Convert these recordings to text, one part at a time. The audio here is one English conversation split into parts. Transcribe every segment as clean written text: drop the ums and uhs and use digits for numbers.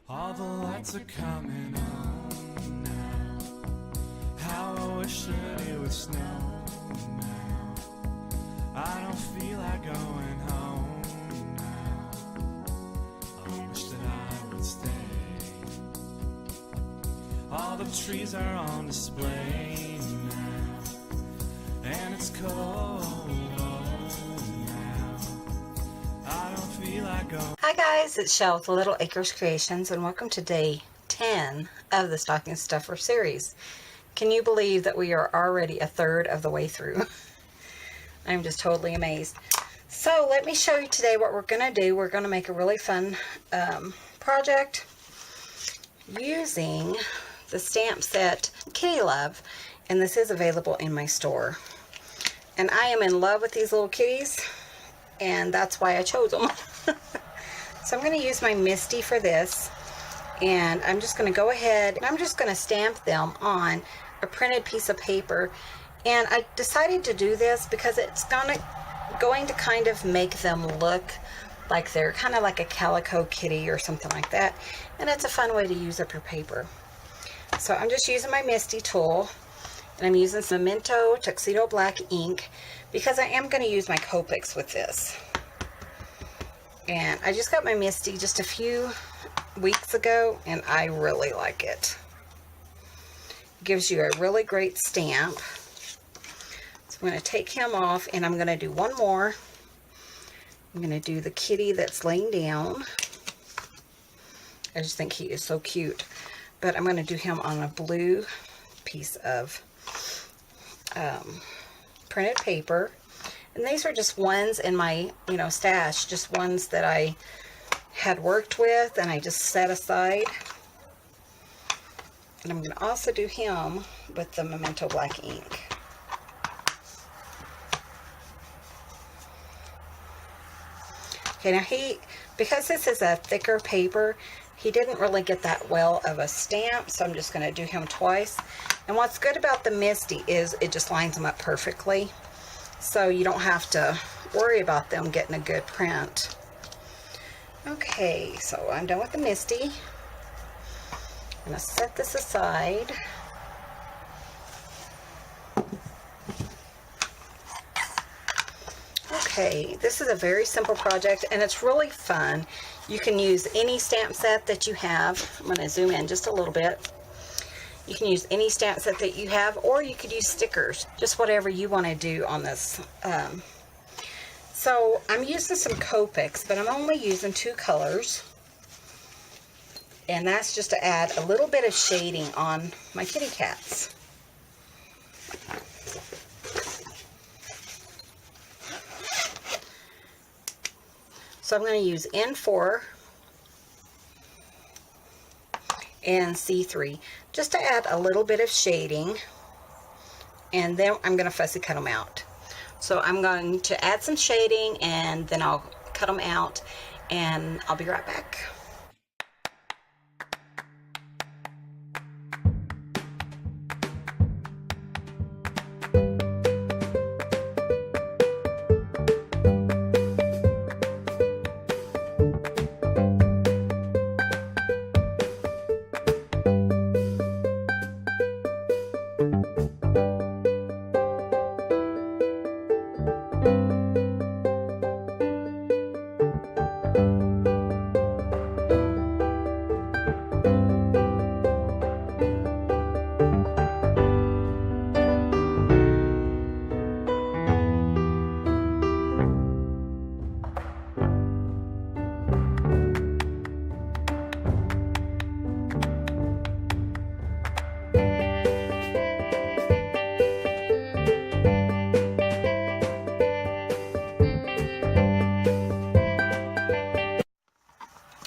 All the lights are coming on now. How I wish that it would snow now. I don't feel like going home now. I wish that I would stay. All the trees are on display now, and it's cold now. I don't feel like going. Hi guys, it's Shell with Little Acres Creations, and welcome to day 10 of the Stocking Stuffer series. Can you believe that we are already a third of the way through? I'm just totally amazed. So let me show you today what we're going to do. We're going to make a really fun project using the stamp set Kitty Love, and this is available in my store. And I am in love with these little kitties, and that's why I chose them. So I'm going to use my Misty for this, and I'm just going to go ahead and I'm just going to stamp them on a printed piece of paper. And I decided to do this because it's going to kind of make them look like they're kind of like a calico kitty or something like that, and it's a fun way to use up your paper. So I'm just using my Misty tool, and I'm using some Memento Tuxedo Black ink because I am going to use my Copics with this. And I just got my Misty just a few weeks ago, and I really like it. It gives you a really great stamp. So I'm going to take him off, and I'm going to do one more. I'm going to do the kitty that's laying down. I just think he is so cute. But I'm going to do him on a blue piece of printed paper. And these are just ones in my, stash, just ones that I had worked with and I just set aside. And I'm going to also do him with the Memento Black ink. Okay, now because this is a thicker paper, he didn't really get that well of a stamp, so I'm just going to do him twice. And what's good about the Misty is it just lines them up perfectly, so you don't have to worry about them getting a good print. Okay, so I'm done with the Misty. I'm going to set this aside. Okay, this is a very simple project, and it's really fun. You can use any stamp set that you have. I'm going to zoom in just a little bit. You can use any stamp set that you have, or you could use stickers, just whatever you want to do on this. So I'm using some Copics, but I'm only using 2 colors, and that's just to add a little bit of shading on my kitty cats. So I'm going to use N4 and C3 just to add a little bit of shading, and then I'm going to fussy cut them out. So I'm going to add some shading, and then I'll cut them out, and I'll be right back.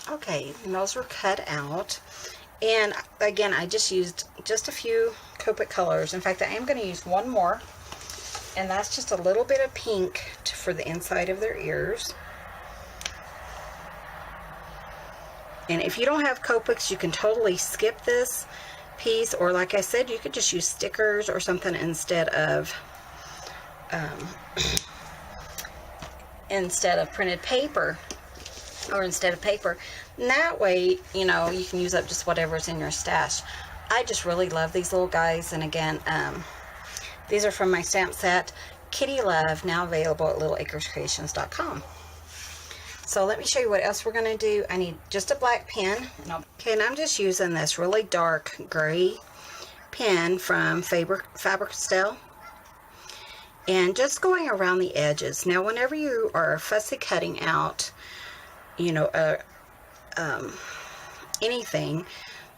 Okay, and those were cut out, and again I just used just a few Copic colors. In fact, I am going to use one more, and that's just a little bit of pink for the inside of their ears. And if you don't have Copics, you can totally skip this piece, or like I said, you could just use stickers or something instead of printed paper. or instead of paper. And that way, you know, you can use up just whatever's in your stash. I just really love these little guys. And again, these are from my stamp set, Kitty Love, now available at littleacrescreations.com. So let me show you what else we're going to do. I need just a black pen. And I'm just using this really dark gray pen from Faber-Castell. And just going around the edges. Now, whenever you are fussy cutting out, you know, anything,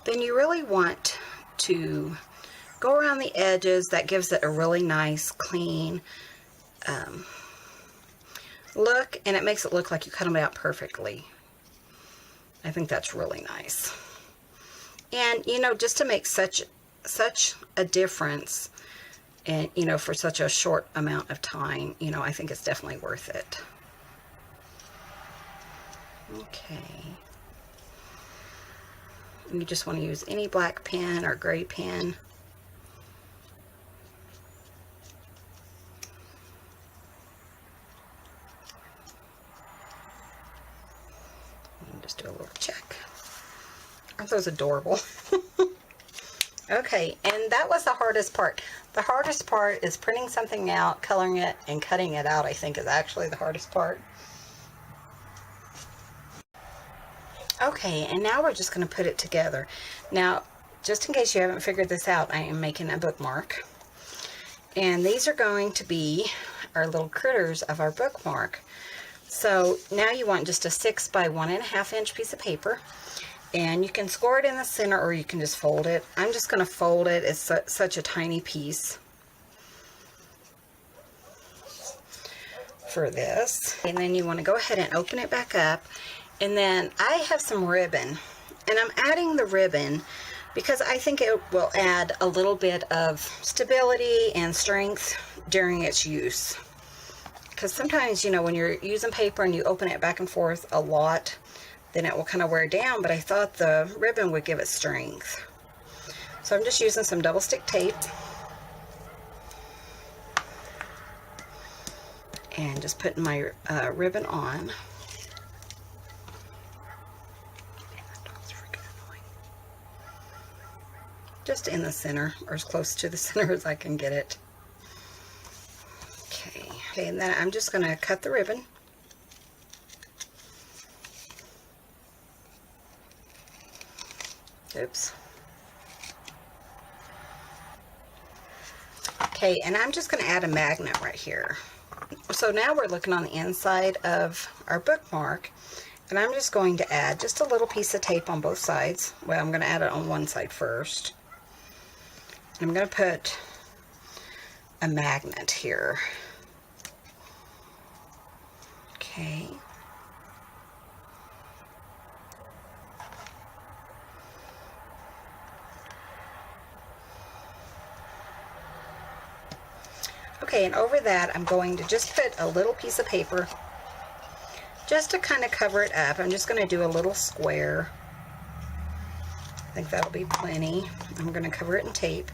then you really want to go around the edges. That gives it a really nice, clean look, and it makes it look like you cut them out perfectly. I think that's really nice. And, you know, just to make such a difference, and, you know, for such a short amount of time, you know, I think it's definitely worth it. Okay. You just want to use any black pen or gray pen. Just do a little check. Aren't those adorable? Okay, and that was the hardest part. The hardest part is printing something out, coloring it, and cutting it out, I think, is actually the hardest part. Okay, and now we're just going to put it together. Now, just in case you haven't figured this out, I am making a bookmark. And these are going to be our little critters of our bookmark. So now you want just a 6 by 1.5 inch piece of paper, and you can score it in the center or you can just fold it. I'm just going to fold it. It's such a tiny piece for this. And then you want to go ahead and open it back up, and then I have some ribbon, and I'm adding the ribbon because I think it will add a little bit of stability and strength during its use. Because sometimes, you know, when you're using paper and you open it back and forth a lot, then it will kind of wear down, but I thought the ribbon would give it strength. So I'm just using some double stick tape and just putting my ribbon on. Just in the center, or as close to the center as I can get it. Okay, and then I'm just going to cut the ribbon. Oops. Okay, and I'm just going to add a magnet right here. So now we're looking on the inside of our bookmark, and I'm just going to add just a little piece of tape on both sides. Well, I'm going to add it on one side first. I'm going to put a magnet here. Okay. Okay, and over that I'm going to just put a little piece of paper just to kind of cover it up. I'm just going to do a little square. I think that'll be plenty. I'm going to cover it in tape.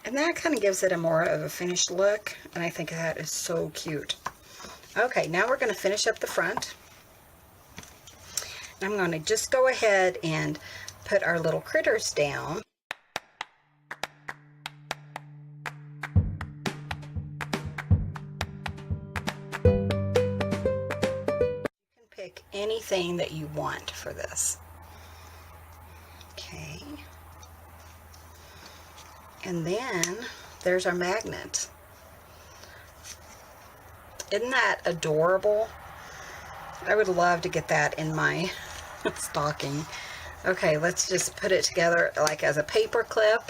And that kind of gives it a more of a finished look, and I think that is so cute. Okay, now we're going to finish up the front. And I'm going to just go ahead and put our little critters down. You can pick anything that you want for this. Okay. And then there's our magnet. Isn't that adorable? I would love to get that in my stocking. Okay, let's just put it together like as a paper clip.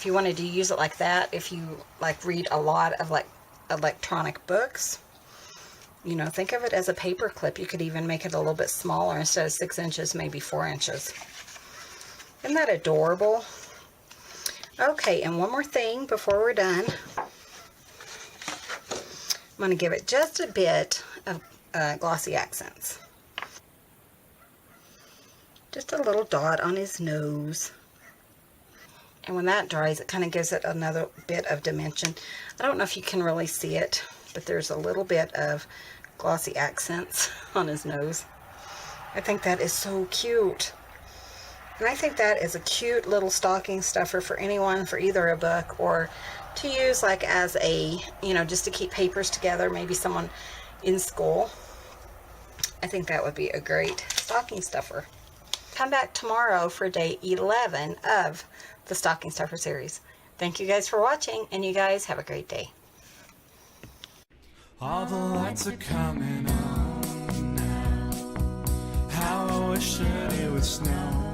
if you wanted to use it like that, if you like read a lot of like electronic books, you know, think of it as a paper clip. You could even make it a little bit smaller. Instead of 6 inches, maybe 4 inches. Isn't that adorable? Okay, and one more thing before we're done. I'm going to give it just a bit of glossy accents. Just a little dot on his nose. And when that dries, it kind of gives it another bit of dimension. I don't know if you can really see it, but there's a little bit of glossy accents on his nose. I think that is so cute. And I think that is a cute little stocking stuffer for anyone, for either a book or to use like as a, you know, just to keep papers together, maybe someone in school. I think that would be a great stocking stuffer. Come back tomorrow for day 11 of the stocking stuffer series. Thank you guys for watching, and you guys have a great day. All the lights are coming on now. How I wish that it would snow.